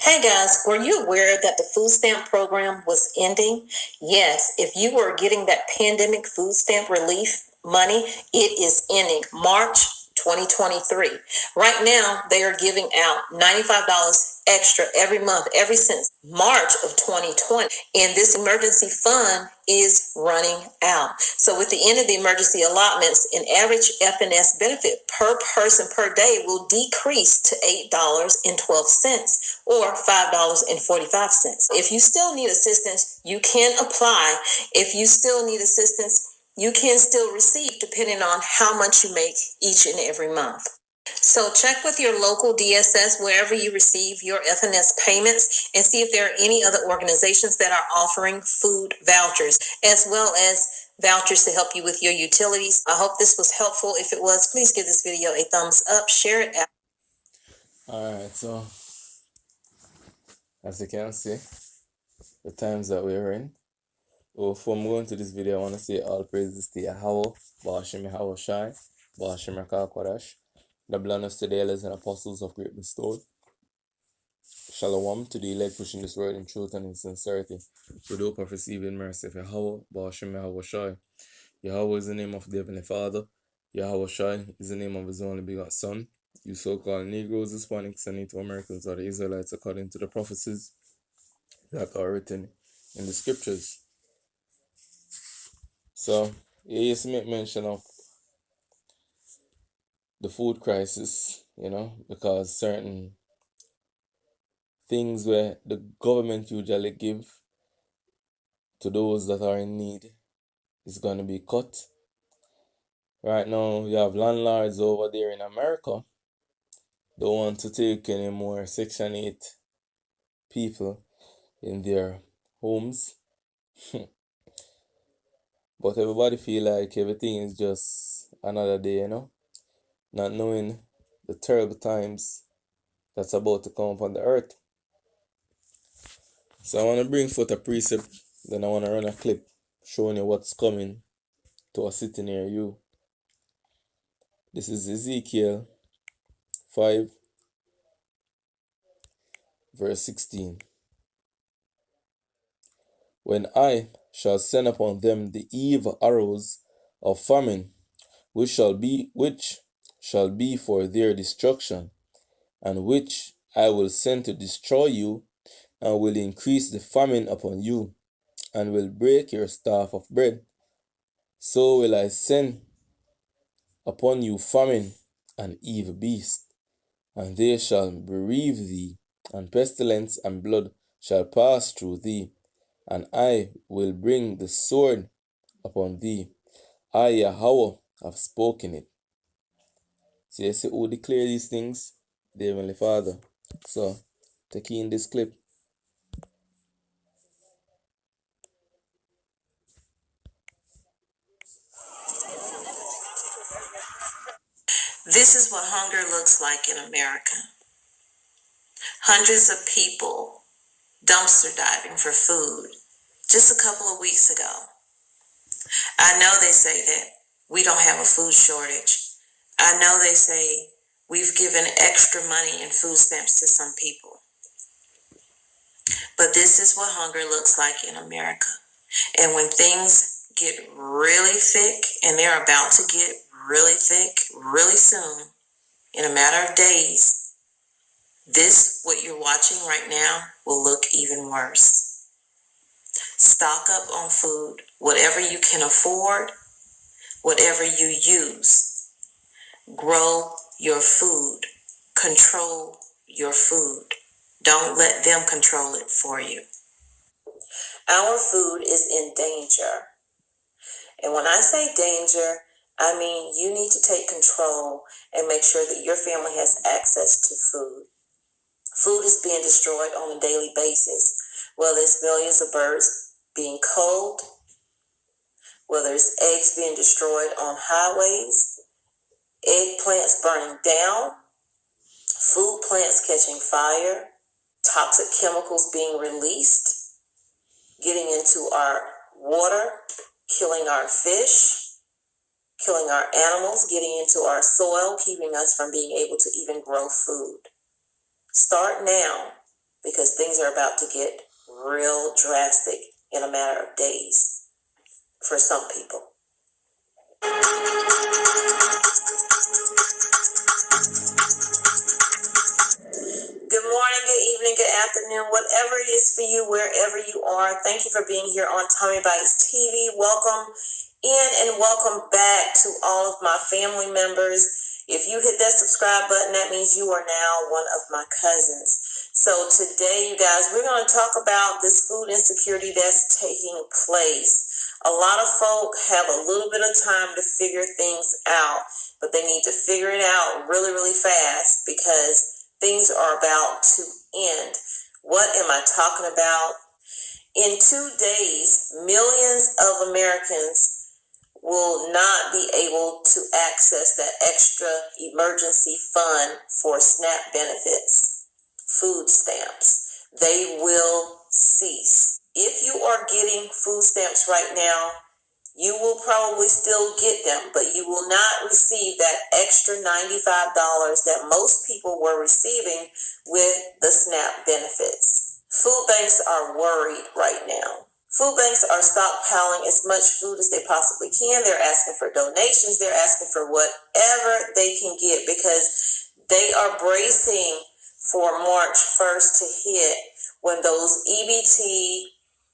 Hey guys, were you aware that the food stamp program was ending? Yes, if you were getting that pandemic food stamp relief money, it is ending March 2023. Right now, they are giving out $95 extra every month, ever since March of 2020. And this emergency fund is running out. So with the end of the emergency allotments, an average FNS benefit per person per day will decrease to $8.12 or $5.45. If you still need assistance, you can apply. If you still need assistance, you can still receive depending on how much you make each and every month. So check with your local DSS wherever you receive your FNS payments and see if there are any other organizations that are offering food vouchers, as well as vouchers to help you with your utilities. I hope this was helpful. If it was, please give this video a thumbs up, share it out. Alright, so as you can see, the times that we're in. Before I'm going to this video, I want to say all praises to Yahweh, Ba'ashim Yahweh Shai, Ba'ashim Rakah Kodash, the blindness to the elders and apostles of great bestowed. Shalom to the elect pushing this word in truth and in sincerity, with hope of receiving mercy of Yahweh, Ba'ashim Yahweh Shai. Yahweh is the name of the Heavenly Father. Yahweh Shai is the name of His only begotten Son. You so-called Negroes, Hispanics, and Native Americans are the Israelites according to the prophecies that are written in the scriptures. So, he used to make mention of the food crisis, because certain things where the government usually give to those that are in need is going to be cut. Right now, you have landlords over there in America don't want to take any more Section 8 people in their homes. But everybody feel like everything is just another day, not knowing the terrible times that's about to come upon the earth. So I want to bring forth a precept, then I want to run a clip showing you what's coming to a city near you. This is Ezekiel 5 verse 16. When I shall send upon them the evil arrows of famine, which shall be for their destruction, and which I will send to destroy you, and will increase the famine upon you, and will break your staff of bread. So will I send upon you famine and evil beasts, and they shall bereave thee, and pestilence and blood shall pass through thee, and I will bring the sword upon thee. I, Yahweh, have spoken it. So you see who declare these things? The Heavenly Father. So, take in this clip. This is what hunger looks like in America. Hundreds of people dumpster diving for food just a couple of weeks ago. I know they say that we don't have a food shortage. I know they say we've given extra money in food stamps to some people. But this is what hunger looks like in America. And when things get really thick, and they're about to get really thick really soon, in a matter of days, what you're watching right now will look even worse. Stock up on food, whatever you can afford, whatever you use. Grow your food. Control your food. Don't let them control it for you. Our food is in danger. And when I say danger, I mean you need to take control and make sure that your family has access to food. Food is being destroyed on a daily basis. Whether it's millions of birds being culled, whether it's eggs being destroyed on highways, eggplants burning down, food plants catching fire, toxic chemicals being released, getting into our water, killing our fish, killing our animals, getting into our soil, keeping us from being able to even grow food. Start now because things are about to get real drastic in a matter of days for some people. Good morning, good evening, good afternoon, whatever it is for you, wherever you are. Thank you for being here on Tommy Bites TV. Welcome in and welcome back to all of my family members. If you hit that subscribe button, that means you are now one of my cousins. So today, you guys, we're going to talk about this food insecurity that's taking place. A lot of folk have a little bit of time to figure things out, but they need to figure it out really, really fast because things are about to end. What am I talking about? In 2 days, millions of Americans will not be able to access that extra emergency fund for SNAP benefits, food stamps. They will cease. If you are getting food stamps right now, you will probably still get them, but you will not receive that extra $95 that most people were receiving with the SNAP benefits. Food banks are worried right now. Food banks are stockpiling as much food as they possibly can. They're asking for donations. They're asking for whatever they can get because they are bracing for March 1st to hit when those EBT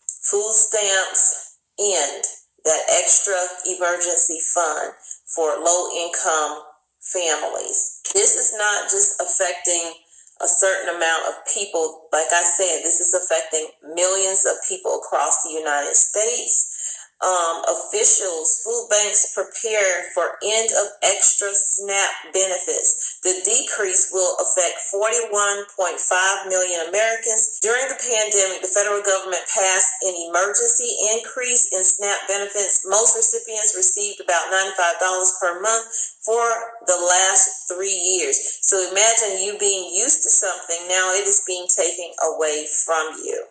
food stamps end, that extra emergency fund for low-income families. This is not just affecting a certain amount of people. Like I said, this is affecting millions of people across the United States. Officials, food banks prepare for end of extra SNAP benefits. The decrease will affect 41.5 million Americans. During the pandemic, the federal government passed an emergency increase in SNAP benefits. Most recipients received about $95 per month for the last 3 years. So imagine you being used to something, now it is being taken away from you.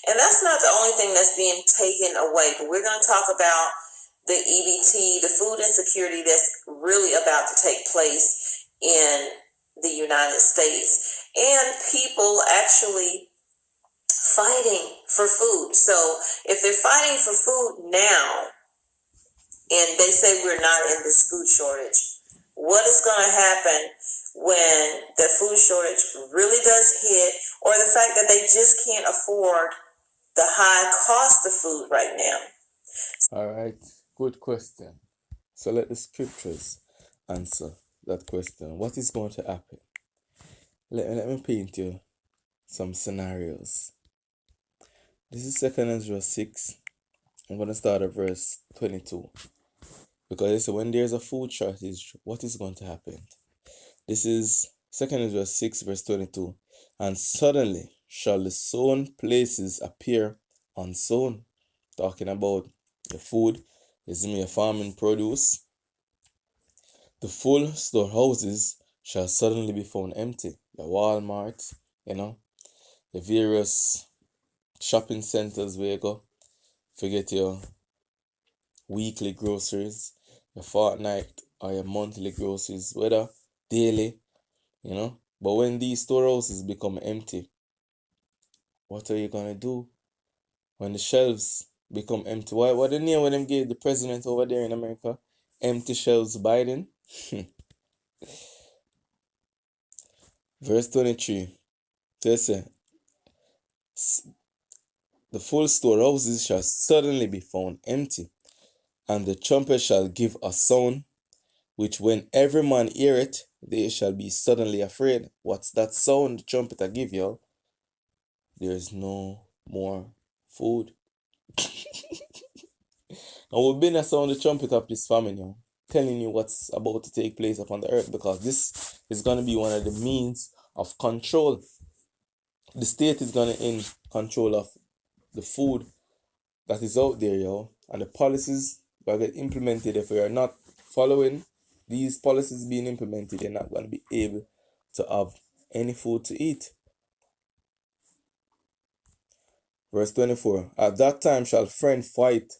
And that's not the only thing that's being taken away, but we're going to talk about the EBT, the food insecurity that's really about to take place in the United States, and people actually fighting for food. So if they're fighting for food now, and they say we're not in this food shortage, what is going to happen when the food shortage really does hit, or the fact that they just can't afford the high cost of food right now? All right, good question. So let the scriptures answer that question. What is going to happen? Let me paint you some scenarios. This is 2 Ezra 6. I'm going to start at verse 22. Because it's when there's a food shortage, what is going to happen? This is 2 Ezra 6 verse 22. And suddenly shall the sown places appear unsown. Talking about the food is mere farming produce. The full storehouses shall suddenly be found empty. The Walmart, the various shopping centers where you go, forget your weekly groceries, your fortnight or your monthly groceries, whether daily, But when these storehouses become empty, what are you gonna do when the shelves become empty? What the name when them gave the president over there in America? Empty shelves Biden. Verse 23. They say, the full storehouses shall suddenly be found empty, and the trumpet shall give a sound, which when every man hear it, they shall be suddenly afraid. What's that sound the trumpet I give you? There's no more food. And we've been a sound the trumpet of this famine, telling you what's about to take place upon the earth, because this is going to be one of the means of control. The state is going to in control of the food that is out there, and the policies that get implemented. If we are not following these policies being implemented, you're not going to be able to have any food to eat. Verse 24. At that time shall friend fight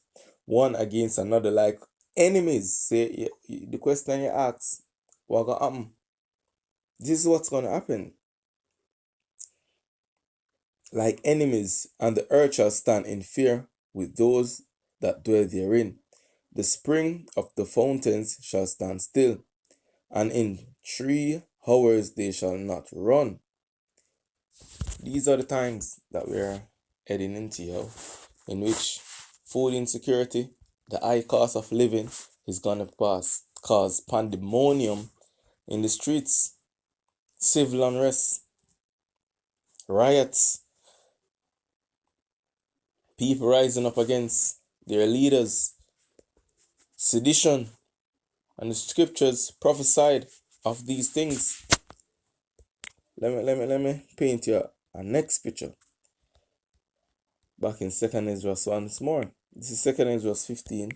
one against another like enemies. Say the question you ask, what gonna happen? This is what's gonna happen. like enemies, and the earth shall stand in fear with those that dwell therein. The spring of the fountains shall stand still, and in 3 hours they shall not run. These are the times that we're heading into, in which food insecurity, the high cost of living, is gonna cause pandemonium in the streets, civil unrest, riots, people rising up against their leaders, sedition, and the scriptures prophesied of these things. Let me paint you a next picture. Back in 2nd Ezra 1 this morning. This is 2nd Ezra 15,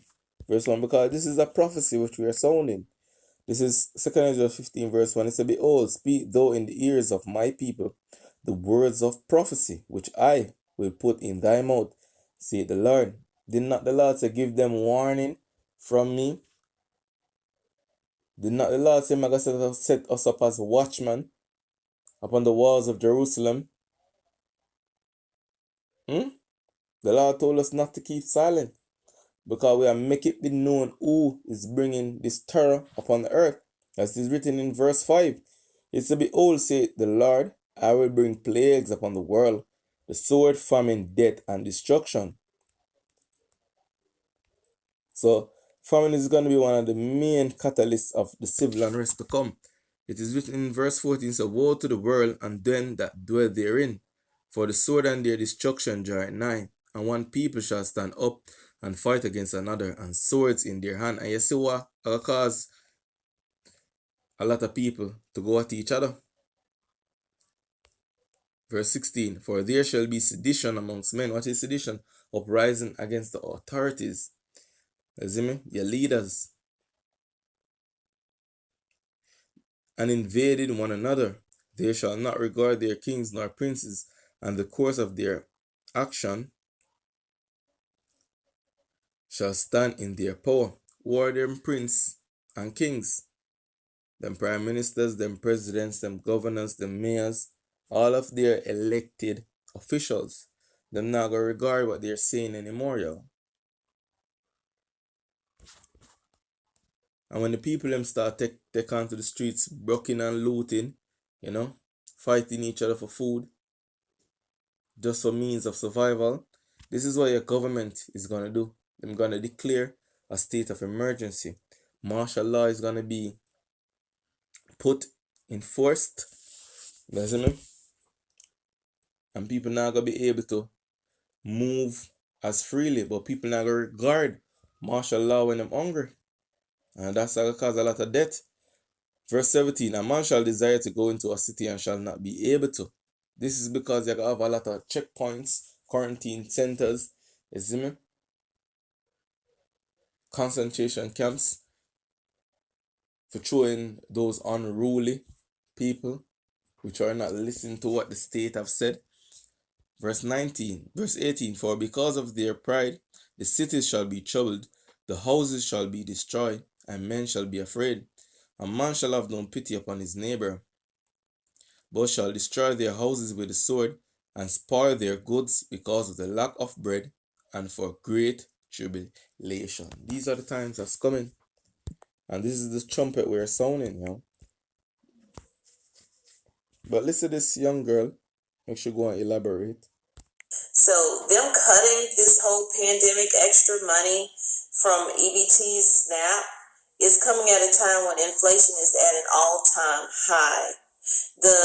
verse 1, because this is a prophecy which we are sounding. This is 2nd Ezra 15, verse 1. It said, Behold, speak thou in the ears of my people the words of prophecy, which I will put in thy mouth, saith the Lord. Did not the Lord say, give them warning from me? Did not the Lord say, I'm going to set us up as watchmen upon the walls of Jerusalem? The Lord told us not to keep silent, because we are making it be known who is bringing this terror upon the earth. As is written in verse 5. It said, Behold, saith the Lord, I will bring plagues upon the world, the sword, famine, death, and destruction. So, famine is going to be one of the main catalysts of the civil unrest to come. It is written in verse 14, so woe to the world and them that dwell therein, for the sword and their destruction draw nigh, and one people shall stand up and fight against another, and swords in their hand. And you see what will cause a lot of people to go at each other. Verse 16, for there shall be sedition amongst men. What is sedition? Uprising against the authorities. You see me? Your leaders. And invading one another. They shall not regard their kings nor princes, and the course of their action shall stand in their power. Who are them prince and kings? Them prime ministers, them presidents, them governors, them mayors, all of their elected officials. Them not gonna regard what they're saying anymore, yo. And when the people them start take onto the streets, broken and looting, fighting each other for food, just for means of survival, this is what your government is gonna do. They're gonna declare a state of emergency. Martial law is gonna be put enforced. Listen me? And people not gonna be able to move as freely, but people not gonna regard martial law when they're hungry. And that's gonna cause a lot of death. Verse 17, a man shall desire to go into a city and shall not be able to. This is because you have a lot of checkpoints, quarantine centers, you see me? Concentration camps for throwing those unruly people which are not listening to what the state have said. Verse 18, for because of their pride, the cities shall be troubled, the houses shall be destroyed, and men shall be afraid. A man shall have no pity upon his neighbor, but shall destroy their houses with the sword, and spoil their goods because of the lack of bread, and for great tribulation. These are the times that's coming. And this is the trumpet we're sounding, But listen to this young girl. Make sure go and elaborate. So them cutting this whole pandemic extra money from EBT's SNAP is coming at a time when inflation is at an all-time high. The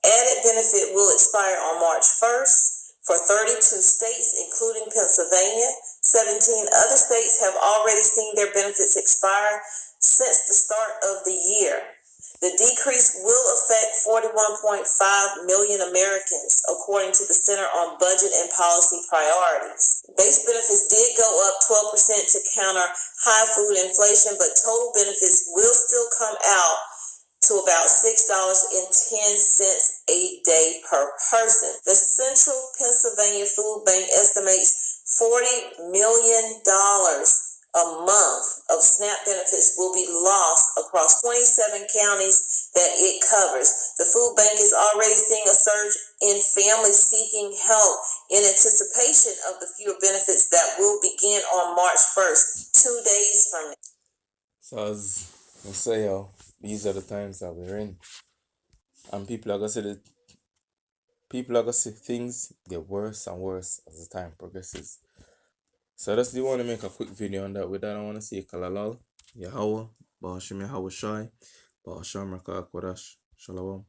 added benefit will expire on March 1st for 32 states, including Pennsylvania. 17 other states have already seen their benefits expire since the start of the year. The decrease will affect 41.5 million Americans, according to the Center on Budget and Policy Priorities. Base benefits did go up 12% to counter high food inflation, but total benefits will still come out to about $6.10 a day per person. The Central Pennsylvania Food Bank estimates $40 million a month of SNAP benefits will be lost across 27 counties that it covers. The food bank is already seeing a surge in families seeking help in anticipation of the fewer benefits that will begin on March 1st, 2 days from now. So as I say, these are the times that we're in, and people are gonna see things get worse and worse as the time progresses. So I just do want to make a quick video on that. With that, I want to say Kalalal, Yahweh, Ba'ashim Yahweh Shai, Ba'asham Rakak Wadash, Shalom.